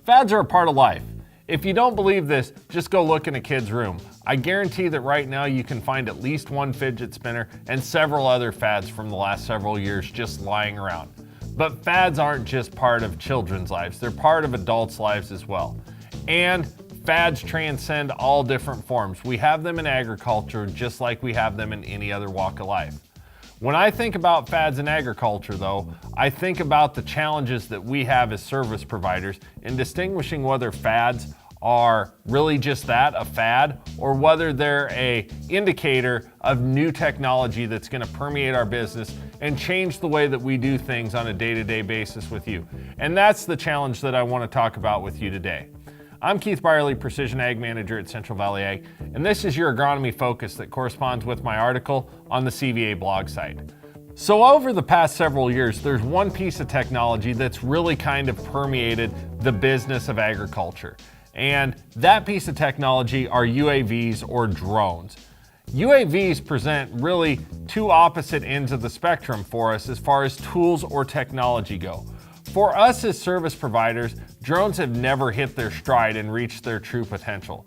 Fads are a part of life. If you don't believe this, just go look in a kid's room. I guarantee that right now you can find at least one fidget spinner and several other fads from the last several years just lying around. But fads aren't just part of children's lives, they're part of adults' lives as well. And fads transcend all different forms. We have them in agriculture just like we have them in any other walk of life. When I think about fads in agriculture though, I think about the challenges that we have as service providers in distinguishing whether fads are really just that, a fad, or whether they're an indicator of new technology that's going to permeate our business and change the way that we do things on a day-to-day basis with you. And that's the challenge that I want to talk about with you today. I'm Keith Byerly, Precision Ag Manager at Central Valley Ag, and this is your agronomy focus that corresponds with my article on the CVA blog site. So over the past several years, there's one piece of technology that's really kind of permeated the business of agriculture. And that piece of technology are UAVs or drones. UAVs present really two opposite ends of the spectrum for us as far as tools or technology go. For us as service providers, drones have never hit their stride and reached their true potential.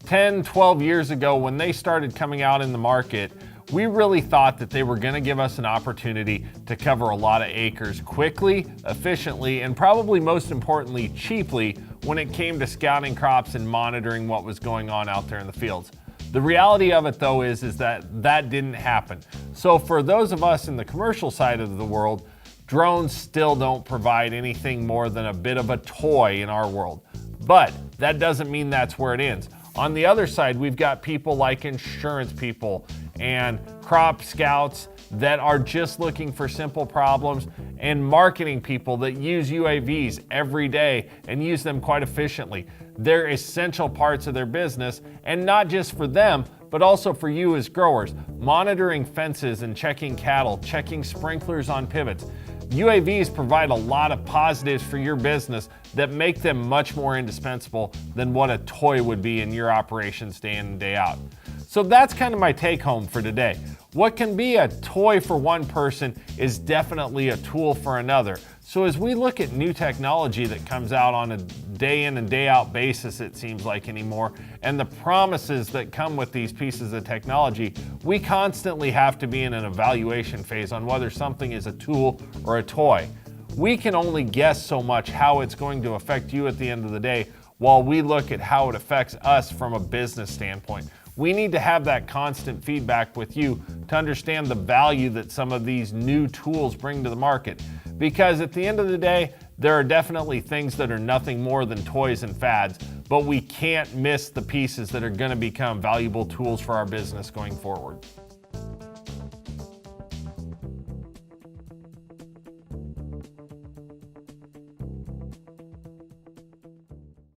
10, 12 years ago when they started coming out in the market, we really thought that they were going to give us an opportunity to cover a lot of acres quickly, efficiently, and probably most importantly, cheaply when it came to scouting crops and monitoring what was going on out there in the fields. The reality of it though is that didn't happen. So for those of us in the commercial side of the world, drones still don't provide anything more than a bit of a toy in our world. But that doesn't mean that's where it ends. On the other side, we've got people like insurance people and crop scouts that are just looking for simple problems, and marketing people that use UAVs every day and use them quite efficiently. They're essential parts of their business, and not just for them, but also for you as growers. Monitoring fences and checking cattle, checking sprinklers on pivots. UAVs provide a lot of positives for your business that make them much more indispensable than what a toy would be in your operations day in and day out. So that's kind of my take home for today. What can be a toy for one person is definitely a tool for another. So as we look at new technology that comes out on a day in and day out basis, it seems like anymore, and the promises that come with these pieces of technology, we constantly have to be in an evaluation phase on whether something is a tool or a toy. We can only guess so much how it's going to affect you at the end of the day while we look at how it affects us from a business standpoint. We need to have that constant feedback with you to understand the value that some of these new tools bring to the market. Because at the end of the day, there are definitely things that are nothing more than toys and fads, but we can't miss the pieces that are going to become valuable tools for our business going forward.